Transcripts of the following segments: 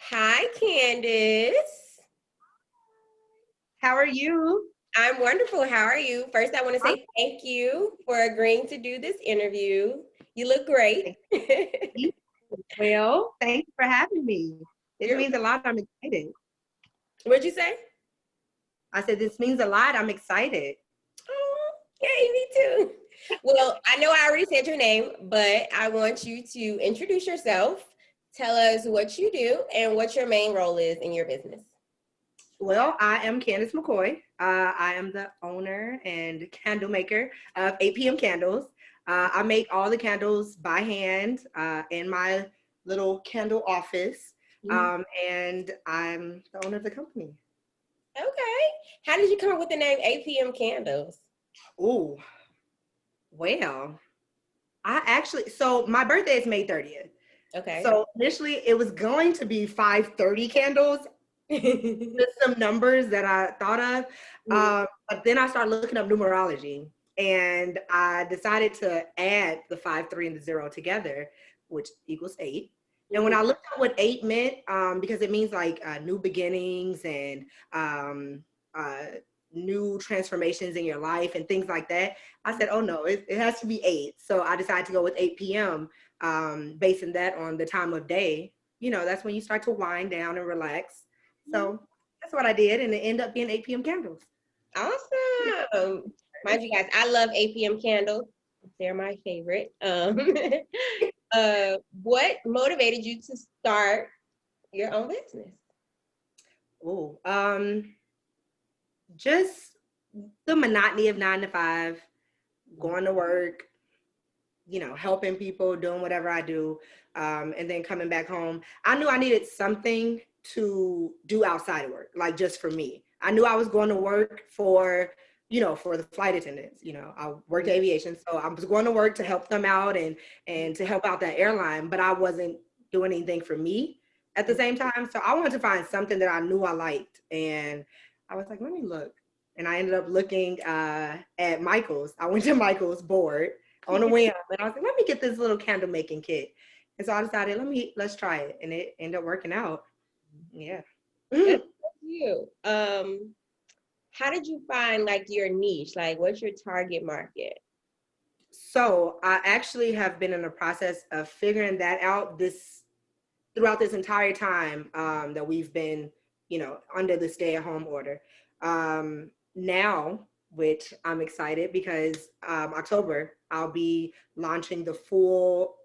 Hi, Candice. How are you? I'm wonderful. How are you? First, I want to say thank you for agreeing to do this interview. You look great. Well, thank you for having me. This You're, means a lot. I'm excited. what'd you say? I said, this means a lot. I'm excited. Oh, yay, me too. Well, I know I already said your name, but I want you to introduce yourself. Tell us what you do and what your main role is in your business. Well, I am Candice McCoy. I am the owner and candle maker of 8 p.m. Candles. I make all the candles by hand in my little candle office, and I'm the owner of the company. Okay. How did you come up with the name 8 p.m. Candles? Oh, well, so my birthday is May 30th. Okay. So initially it was going to be 5:30 candles, just some numbers that I thought of. But then I started looking up numerology and I decided to add the 5, 3, and the 0 together, which equals 8. And when I looked at what 8 meant, because it means like new beginnings and uh, new transformations in your life and things like that, I said, oh no, it has to be 8. So I decided to go with 8 p.m., basing that on the time of day. That's when you start to wind down and relax. So that's what I did, and it ended up being 8 p.m. candles. Awesome. Mind you guys, I love 8 p.m. candles. They're my favorite. What motivated you to start your own business? Oh, just the monotony of 9 to 5, going to work, helping people, doing whatever I do, and then coming back home. I knew I needed something to do outside of work, like just for me. I knew I was going to work for the flight attendants. I worked aviation, so I was going to work to help them out and to help out that airline, but I wasn't doing anything for me at the same time. So I wanted to find something that I knew I liked, and I was like, let me look. And I ended up looking at Michael's. I went to Michael's board on a whim, and I was like, let me get this little candle making kit. And so I decided, let's try it, and it ended up working out. Yeah. Good for you. How did you find like your niche? Like, what's your target market? So I actually have been in the process of figuring that out throughout this entire time that we've been, under the stay-at-home order. Now, which I'm excited because October I'll be launching the full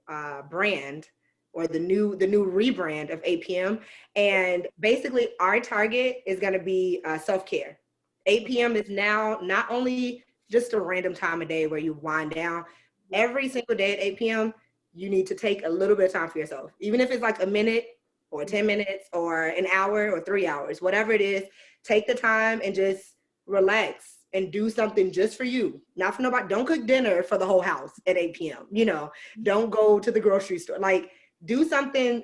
brand, or the new rebrand of 8 p.m. And basically, our target is going to be self-care. 8 p.m. is now not only just a random time of day where you wind down. Every single day at 8 p.m., you need to take a little bit of time for yourself, even if it's like a minute or 10 minutes or an hour or 3 hours, whatever it is. Take the time and just relax and do something just for you, not for nobody. Don't cook dinner for the whole house at 8 p.m. Don't go to the grocery store. Like, do something,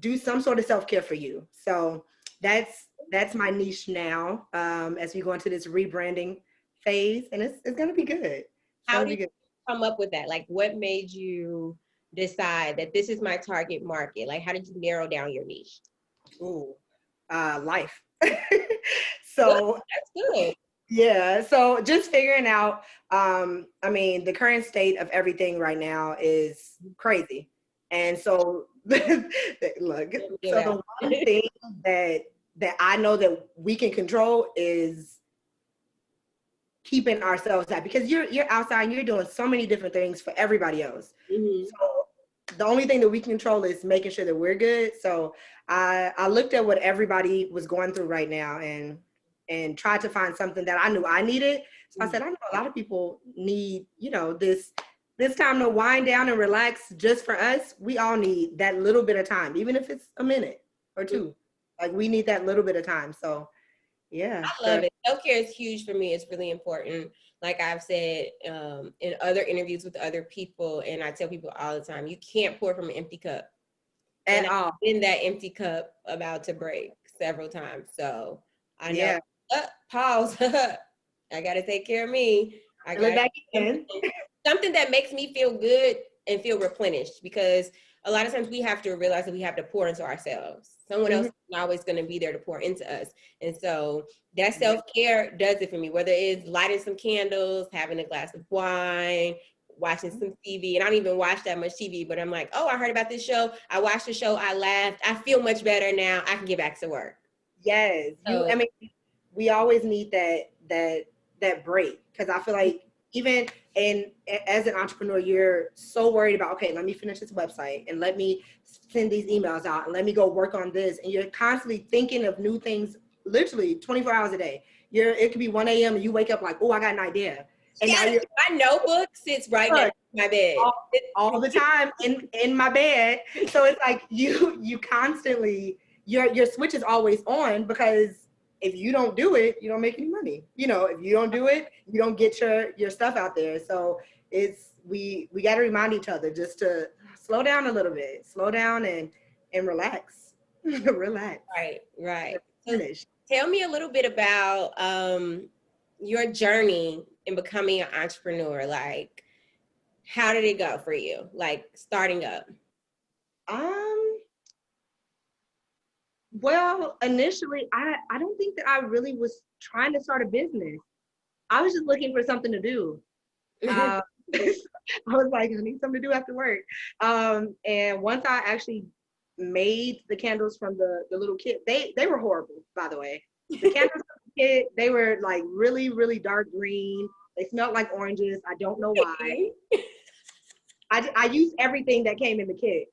do some sort of self-care for you. So that's my niche now, as we go into this rebranding phase, and it's gonna be good. It's How gonna did be you good. come up with that? Like, what made you decide that this is my target market? Like, how did you narrow down your niche? Ooh, life. Good. So That's good. yeah, so just figuring out, I mean, the current state of everything right now is crazy. And so look, Figure so it out. the one thing that I know that we can control is keeping ourselves happy, because you're outside and you're doing so many different things for everybody else. Mhm. So the only thing that we can control is making sure that we're good. So I looked at what everybody was going through right now, and tried to find something that I knew I needed. So I said, I know a lot of people need, this time to wind down and relax. Just for us, we all need that little bit of time, even if it's a minute or two. Like, we need that little bit of time. So yeah. I love it. Self-care is huge for me. It's really important. Like I've said in other interviews with other people, and I tell people all the time, you can't pour from an empty cup. And At I've all. been that empty cup about to break several times. So I know, Yeah. pause. I got to take care of me. I Fill it got back something, in. something that makes me feel good and feel replenished, because a lot of times we have to realize that we have to pour into ourselves. Someone else is always going to be there to pour into us. And so that self-care does it for me, whether it's lighting some candles, having a glass of wine, watching some TV. And I don't even watch that much TV, but I'm like, oh, I heard about this show. I watched the show. I laughed. I feel much better now. I can get back to work. Yes. So, I mean, we always need that break, because I feel like even as an entrepreneur, you're so worried about, okay, let me finish this website and let me send these emails out and let me go work on this. And you're constantly thinking of new things, literally 24 hours a day. It could be 1 a.m. and you wake up like, oh, I got an idea. And yeah, now my notebook sits right next to my bed. All the time in my bed. So it's like you constantly, your switch is always on, because if you don't do it, you don't make any money. If you don't do it, you don't get your stuff out there. So we got to remind each other just to slow down a little bit, slow down and relax, relax. Right. So tell me a little bit about your journey in becoming an entrepreneur. Like, how did it go for you? Like starting up? Well, initially, I don't think that I really was trying to start a business. I was just looking for something to do. I was like, I need something to do after work. And once I actually made the candles from the little kit, they were horrible, by the way. The candles from the kit, they were like really, really dark green. They smelled like oranges. I don't know why. I used everything that came in the kit.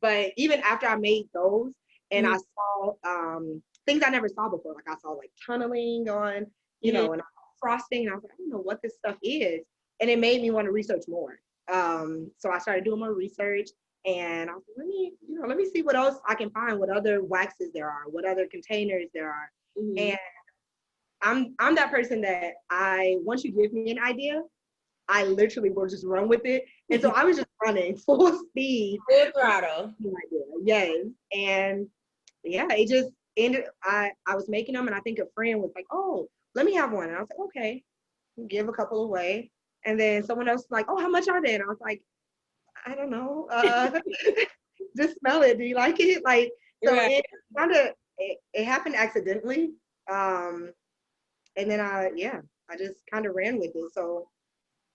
But even after I made those, and I saw things I never saw before, like I saw like tunneling on, and frosting, and I was like, I don't know what this stuff is. And it made me want to research more. So I started doing more research, and I was like, let me see what else I can find, what other waxes there are, what other containers there are. And I'm that person that once you give me an idea, I literally will just run with it. And so I was just running full speed. Full throttle. Yes. And yeah, it just ended. I was making them, and I think a friend was like, oh, let me have one. And I was like, okay, give a couple away. And then someone else was like, oh, how much are they? And I was like, I don't know. Just smell it. Do you like it? Like, so it kind of, it happened accidentally. And then I just kind of ran with it. So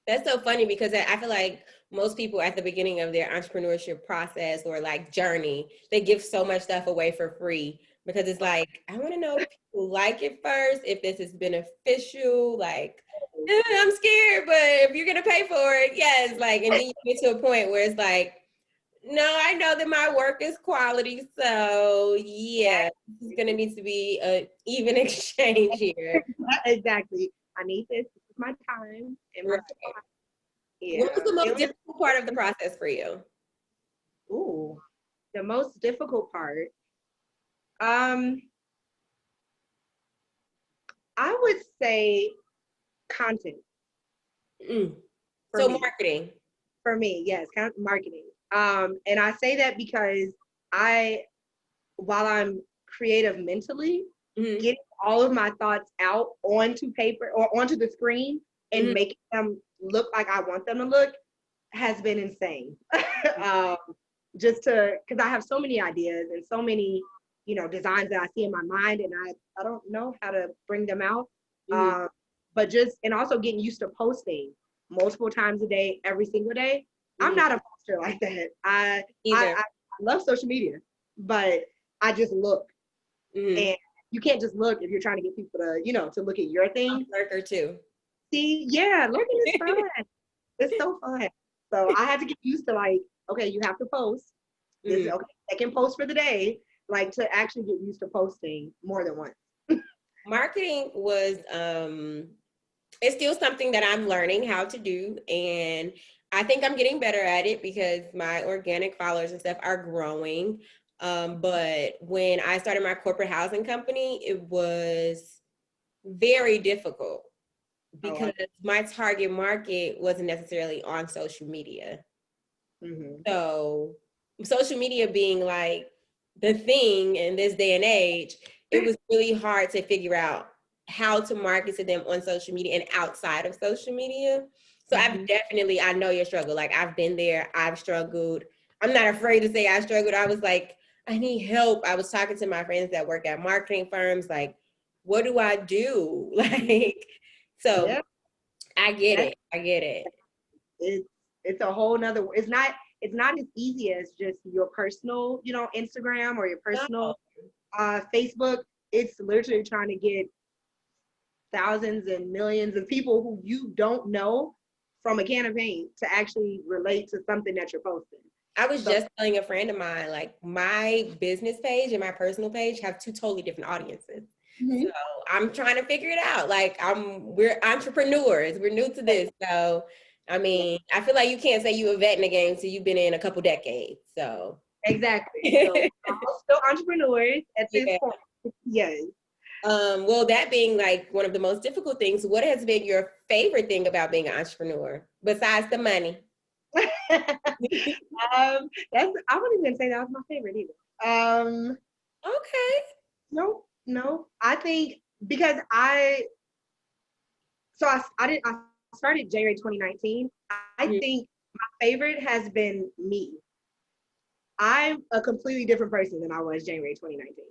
that's so funny, because I feel like most people at the beginning of their entrepreneurship process or like journey, they give so much stuff away for free, because it's like, I want to know if people like it first, if this is beneficial, like, I'm scared, but if you're going to pay for it, yes. Like, and then you get to a point where it's like, no, I know that my work is quality. So yeah, it's going to need to be an even exchange here. Exactly. I need this. This is my time. And my yeah. What was the most difficult part of the process for you? Ooh, the most difficult part. I would say content. So marketing. For me, yes, marketing. And I say that because while I'm creative mentally, getting all of my thoughts out onto paper or onto the screen and making them look like I want them to look has been insane. Just because I have so many ideas and so many, designs that I see in my mind, and I don't know how to bring them out. But and also getting used to posting multiple times a day, every single day. I'm not a poster like that. I love social media, but I just look. And you can't just look if you're trying to get people to, to look at your thing. Lurker too. See, yeah, lurking is fun. It's so fun. So I had to get used to like, okay, you have to post. This is okay, second post for the day. Like, to actually get used to posting more than once. Marketing was it's still something that I'm learning how to do, and I think I'm getting better at it because my organic followers and stuff are growing. But when I started my corporate housing company, it was very difficult because my target market wasn't necessarily on social media. So social media being like the thing in this day and age, it was really hard to figure out how to market to them on social media and outside of social media. So I know your struggle. Like, I've been there, I've struggled. I'm not afraid to say I struggled. I was like, I need help. I was talking to my friends that work at marketing firms, like, what do I do? Like, so Yeah, I get that's it. I get it. it's a whole nother. It's not as easy as just your personal, Instagram or your No, personal Facebook. It's literally trying to get thousands and millions of people who you don't know from a can of paint to actually relate to something that you're posting. I was So just telling a friend of mine, like my business page and my personal page have two totally different audiences. So mhm. I'm trying to figure it out. Like we're entrepreneurs. We're new to this. So I mean, I feel like you can't say you a vet in the game till you've been in a couple decades. So Exactly. So yeah. we're all still entrepreneurs at this point. Yes. Well, that being like one of the most difficult things, what has been your favorite thing about being an entrepreneur besides the money? That's I wouldn't even say that was my favorite either. Okay. No, no. I think because I started January 2019. I Mhm. think my favorite has been me. I'm a completely different person than I was January 2019.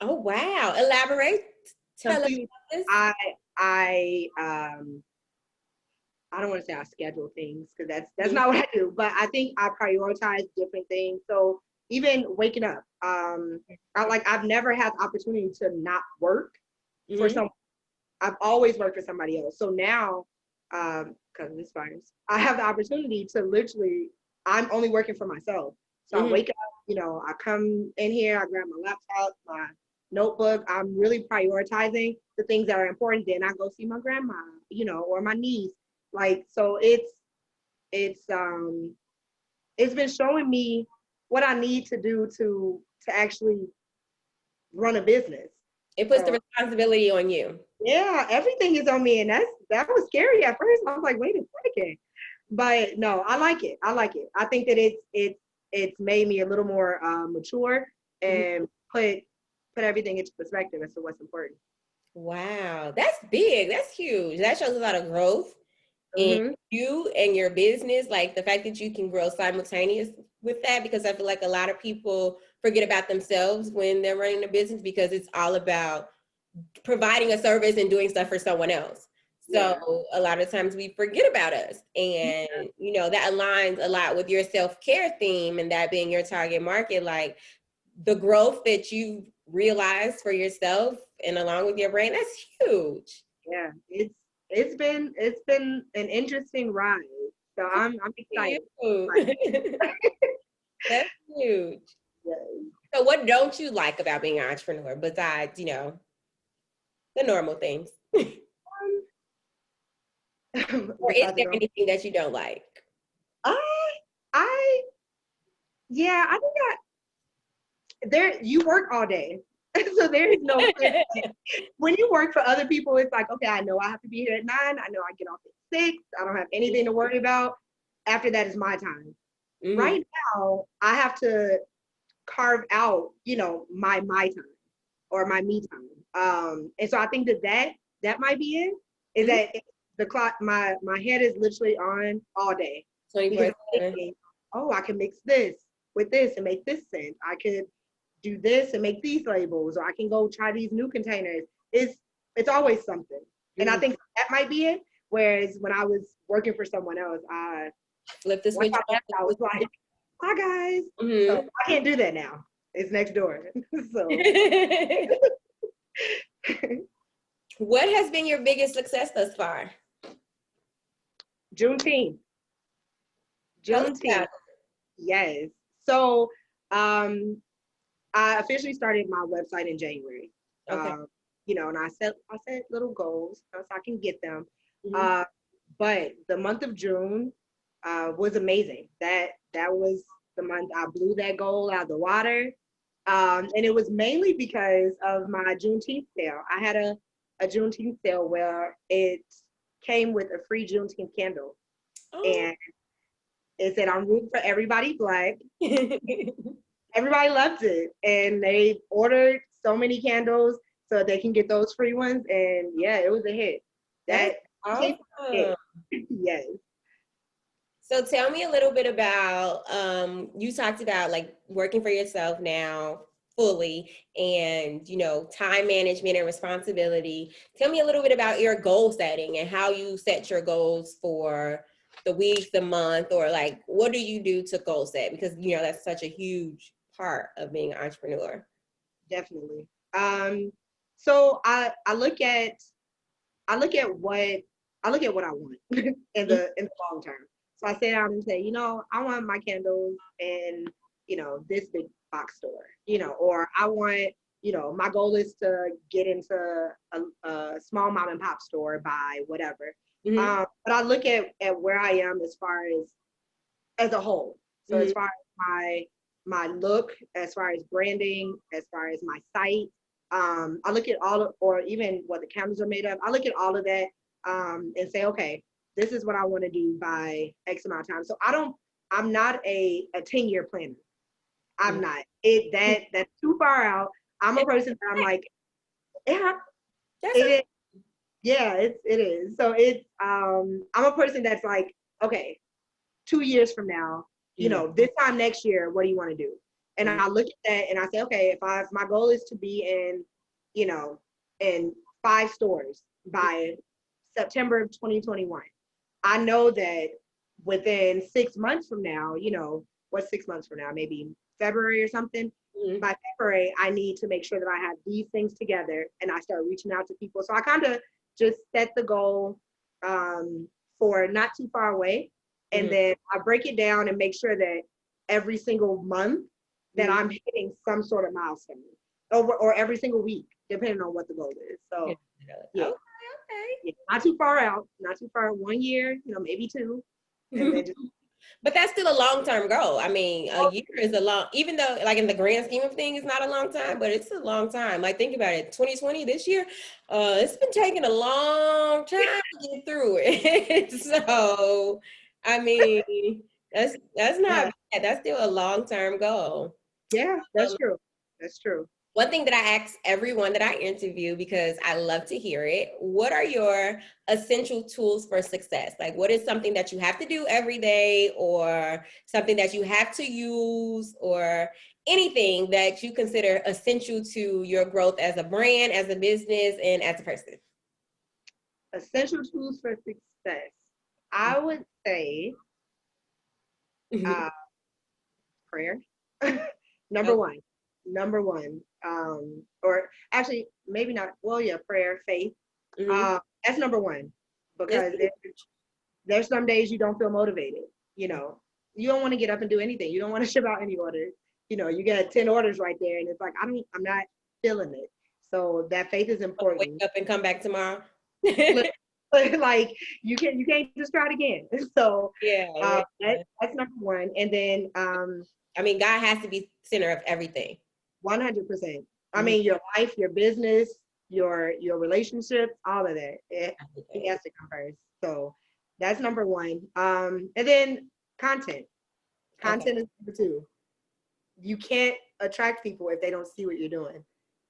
Oh wow. Elaborate. Tell us Completely. about this. I I I don't want to say I schedule things because that's Mhm. not what I do, but I think I prioritize different things. So even waking up, I've never had the opportunity to not work for Mhm. some. I've always worked for somebody else. So now, because of this virus, I have the opportunity to literally. I'm only working for myself. So I Mhm. wake up, I come in here, I grab my laptop, my notebook. I'm really prioritizing the things that are important. Then I go see my grandma, or my niece. Like so, it's it's been showing me what I need to do to actually run a business. It puts the So responsibility on you. yeah, everything is on me, and that was scary at first. I was like, wait a second, but no, I like it. I like it. I think that it's made me a little more mature Mhm. and put everything into perspective as to what's important. Wow, that's big. That's huge. That shows a lot of growth in Hmm. you and your business. Like the fact that you can grow simultaneous with that, because I feel like a lot of people forget about themselves when they're running a business because it's all about providing a service and doing stuff for someone else. So Yeah. a lot of times we forget about us. And, that aligns a lot with your self-care theme and that being your target market. Like the growth that you realized for yourself and along with your brain, that's huge. Yeah, it's been an interesting ride. So I'm excited. Huge. That's huge. Yes. So what don't you like about being an entrepreneur besides, the normal things? Or is Besides the there normal, anything that you don't like? I I yeah, I think there you work all day. So there is no when you work for other people, it's like, okay, I know I have to be here at 9. I know I get off at 6. I don't have anything to worry about. After that is my time. Mhm. Right now, I have to carve out, my time or my me time. And so I think that might be it. Is Mhm. that the clock? My head is literally on all day because I'm 24/7. thinking, oh, I can mix this with this and make this scent. I could do this and make these labels, or I can go try these new containers. It's always something, and I Mhm. think that might be it. Whereas when I was working for someone else, Flip the once switch I on. left, I was like, "Hi guys." So Mhm. I can't do that now. It's next door. So What has been your biggest success thus far? Juneteenth. Tell us about Juneteenth. Yes. So I officially started my website in January. it. Okay. And I set little goals so I can get them. Mhm. Uh, but the month of June was amazing. That was the month I blew that goal out of the water. And it was mainly because of my Juneteenth sale. I had a Juneteenth sale where it came with a free Juneteenth candle. Oh. And it said, I'm rooting for everybody Black. Everybody loved it. And they ordered so many candles so they can get those free ones. And yeah, it was a hit. That's That Juneteenth was a hit. awesome. Yes. So tell me a little bit about, you talked about like working for yourself now fully and, you know, time management and responsibility. Tell me a little bit about your goal setting and how you set your goals for the week, the month, or like, what do you do to goal set? Because, you know, that's such a huge part of being an entrepreneur. Definitely. So I look at what I want in the long term. So I sit down and say, I want my candles in, this big box store, or I want, my goal is to get into a small mom and pop store by whatever. Mm-hmm. But I look at where I am as a whole. So Mm-hmm. as far as my look, as far as branding, as far as my site, I look at or even what the candles are made of. I look at all of that and say, okay, this is what I want to do by X amount of time. So I'm not a 10-year planner. I'm not. That's too far out. I'm a person that I'm like, yeah, That's it is. Yeah, it is. So I'm a person that's like, okay, 2 years from now, this time next year, what do you want to do? And I look at that and I say, okay, if my goal is to be in 5 stores by September of 2021, I know that within 6 months from now, what's 6 months from now? Maybe February or something. mm-hmm. By February, I need to make sure that I have these things together and I start reaching out to people. So I kind of just set the goal for not too far away. And then I break it down and make sure that every single month that I'm hitting some sort of milestone or every single week, depending on what the goal is. So yeah. Okay. Yeah, not too far out, not too far. 1 year, maybe 2, and then just. But that's still a long-term goal. I mean, a year is a long, even though like in the grand scheme of things, it's not a long time, but it's a long time. Like think about it, 2020 this year, it's been taking a long time to get through it. So, I mean, that's Yeah, not bad. That's still a long-term goal. yeah, that's true. That's true. One thing that I ask everyone that I interview, because I love to hear it, what are your essential tools for success? Like, what is something that you have to do every day, or something that you have to use, or anything that you consider essential to your growth as a brand, as a business, and as a person? Essential tools for success. I would say prayer. Number Okay. one. Number one. Or actually, maybe not. Well, yeah, prayer, faith. Mm-hmm. That's number one because there's some days you don't feel motivated. You don't want to get up and do anything. You don't want to ship out any orders. You get 10 orders right there, and it's like I'm not feeling it. So that faith is Wake important. up and come back tomorrow. Like you can't just try it again. So Yeah. that's number one, and then I mean, God has to be center of everything. 100%. I Mhm. mean, your life, your business, your relationships, all of that. It has to come first. So that's number one. And then content. Okay. Content is number two. You can't attract people if they don't see what you're doing.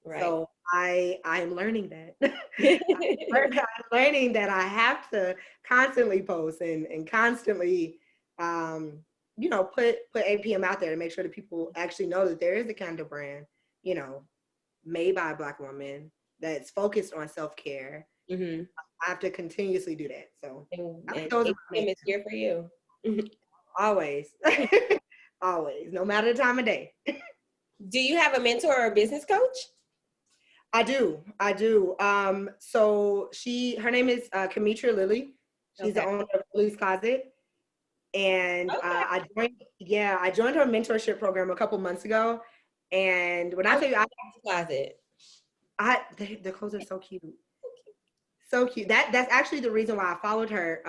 Right. So I am learning that. I'm learning that I have to constantly post and constantly put APM out there to make sure that people actually know that there is a kind of brand, you know, made by a Black woman that's focused on self-care. Mm-hmm. I have to continuously do that. So I think And those are my ATM main is two. here for you. Always. Always, no matter the time of day. Do you have a mentor or a business coach? I do. I do. So her name is Kamitra Lilly. She's the Okay. owner of Lily's Closet. And Okay. I joined her mentorship program a couple months ago. And when I I was tell you, in the closet. the clothes are so cute. So cute. That's actually the reason why I followed her.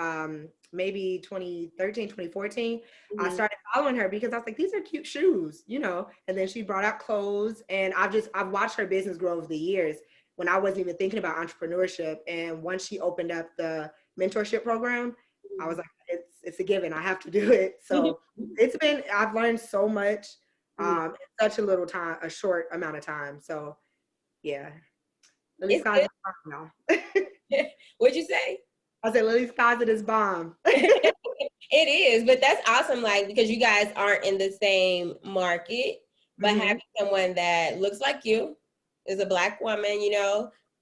Maybe 2013, 2014. I Mm-hmm. started following her because I was like, these are cute shoes. And then she brought out clothes, and I've watched her business grow over the years when I wasn't even thinking about entrepreneurship. And once she opened up the mentorship program, I was like, it's a given. I have to do it. So I've learned so much in such a short amount of time. So yeah, Lily's It's Closet is bomb, y'all. good. What'd you say? I said Lily's Closet is bomb. It is, but that's awesome. Like, because you guys aren't in the same market, but having someone that looks like you, is a Black woman,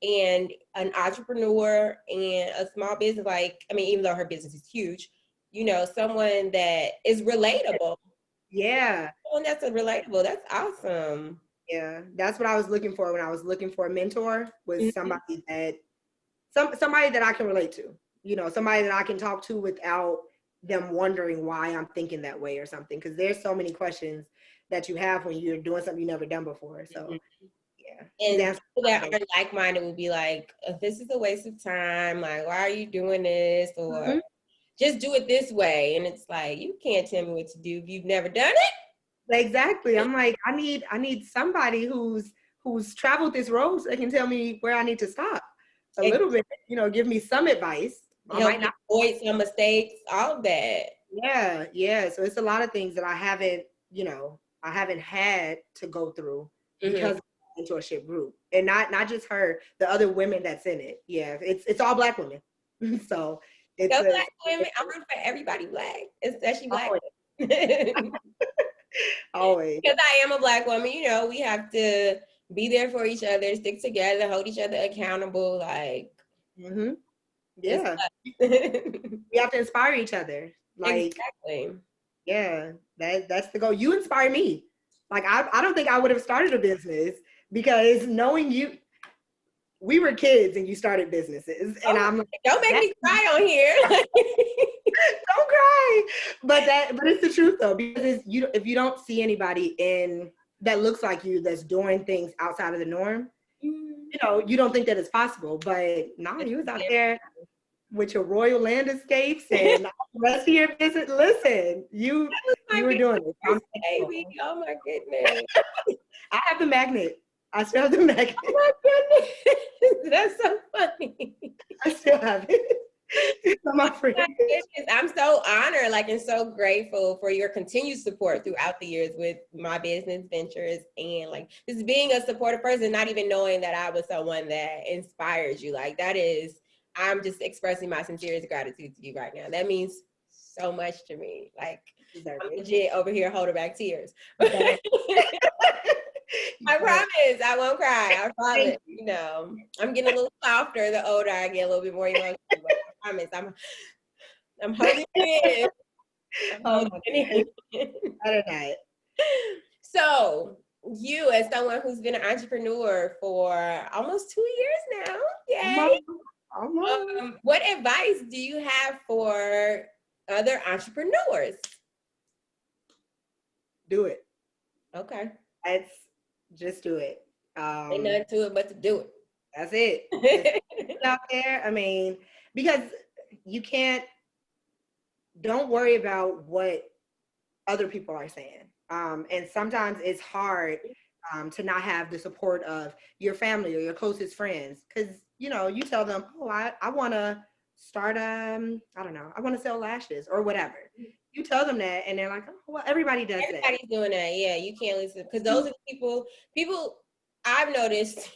and an entrepreneur and a small business, like, I mean, even though her business is huge, someone that is relatable. Yeah. Someone that's relatable. That's awesome. Yeah. That's what I was looking for when I was looking for a mentor, was Mhm. somebody that I can relate to, somebody that I can talk to without them wondering why I'm thinking that way or something. Because there's so many questions that you have when you're doing something you've never done before. So yeah, she's And answering people a lot that of are like-minded will be like, this is a waste of time. Like, why are you doing this? Or just do it this way. And it's like, you can't tell me what to do if you've never done it. Exactly. I'm like, I need somebody who's traveled this road so they can tell me where I need to stop a little bit, give me some advice. I Help might you not. avoid some mistakes, all of that. Yeah, yeah. So it's a lot of things that I haven't had to go through Mm-hmm. because of the mentorship group. And not just her, the other women that's in it. Yeah, it's all Black women. So it's Go a Black women. I'm rooting for everybody Black, especially Black always, women. always. Because I am a Black woman, we have to be there for each other, stick together, hold each other accountable. Like, Hmm. it's Yeah. We have to inspire each other. Like, exactly. yeah, that's the goal. You inspire me. Like, I don't think I would have started a business because knowing you, we were kids and you started businesses, and Oh, I'm like, don't make me cry on here. don't cry. But it's the truth though, because if you don't see anybody in that looks like you that's doing things outside of the norm, you don't think that it's possible. But no, you was out there with your royal landscapes and the rest of your business. Listen, you were doing it. I'm baby. thankful. Oh my goodness. I have the magnet. I still have the magnet. Oh my goodness. That's so funny. I still have it. It's on my fridge. My goodness. I'm so honored, like, and so grateful for your continued support throughout the years with my business ventures, and like just being a supportive person, not even knowing that I was someone that inspires you. Like, that is, I'm just expressing my sincerest gratitude to you right now. That means so much to me. Like, I'm legit over here holding back tears. I promise I won't cry. I promise. I'm getting a little softer the older I get, a little bit more emotional. But I promise I'm holding it in. I'm Oh holding my it goodness. in. Better not. So you, as someone who's been an entrepreneur for almost 2 years now, yay! Almost. What advice do you have for other entrepreneurs? Do it. Okay. Let's just do it. Ain't nothing to it but to do That's it. it. Just put it out there. I mean, because you can't. Don't worry about what other people are saying. And sometimes it's hard to not have the support of your family or your closest friends, because you tell them, oh, I want to start I don't know, I want to sell lashes or whatever. You tell them that and they're like, oh, well, everybody does that. Everybody's doing that. Yeah, you can't listen because those are people I've noticed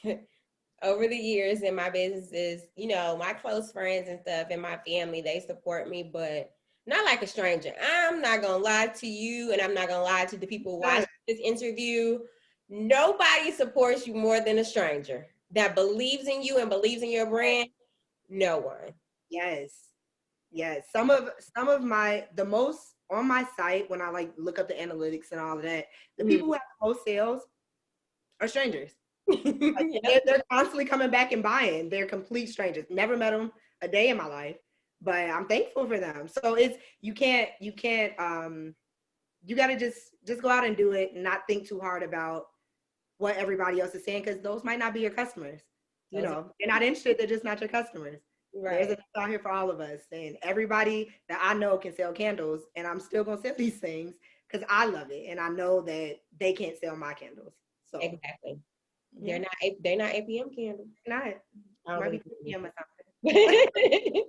over the years in my businesses, my close friends and stuff and my family, they support me, but not like a stranger. I'm not gonna lie to you, and I'm not gonna lie to the people watching this interview. Nobody supports you more than a stranger that believes in you and believes in your brand. No one. Yes. Yes. Some of the most on my site, when I like look up the analytics and all of that, the people who have the most sales are strangers. Like, Yep. they're constantly coming back and buying. They're complete strangers. Never met them a day in my life, but I'm thankful for them. So it's you got to just go out and do it and not think too hard about what everybody else is saying, because those might not be your customers. They're not interested. They're just not your customers. There's Right. a out here for all of us, and everybody that I know can sell candles, and I'm still gonna sell these things because I love it, and I know that they can't sell my candles. So Exactly. yeah, They're not APM candles. not I don't might be believe PM or it.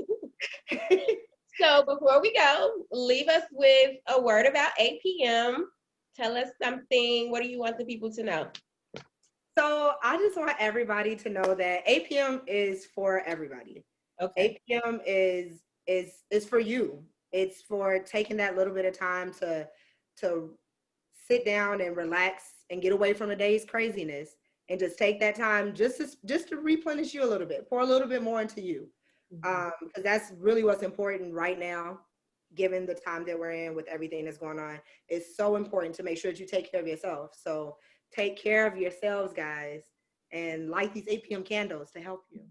something. So before we go, leave us with a word about APM. Tell us something. What do you want the people to know? So I just want everybody to know that APM is for everybody. Okay. APM is for you. It's for taking that little bit of time to sit down and relax and get away from the day's craziness and just take that time just to replenish you a little bit, pour a little bit more into you. Mhm. Because that's really what's important right now, given the time that we're in with everything that's going on. It's so important to make sure that you take care of yourself. So take care of yourselves, guys, and light these 8 p.m. candles to help you.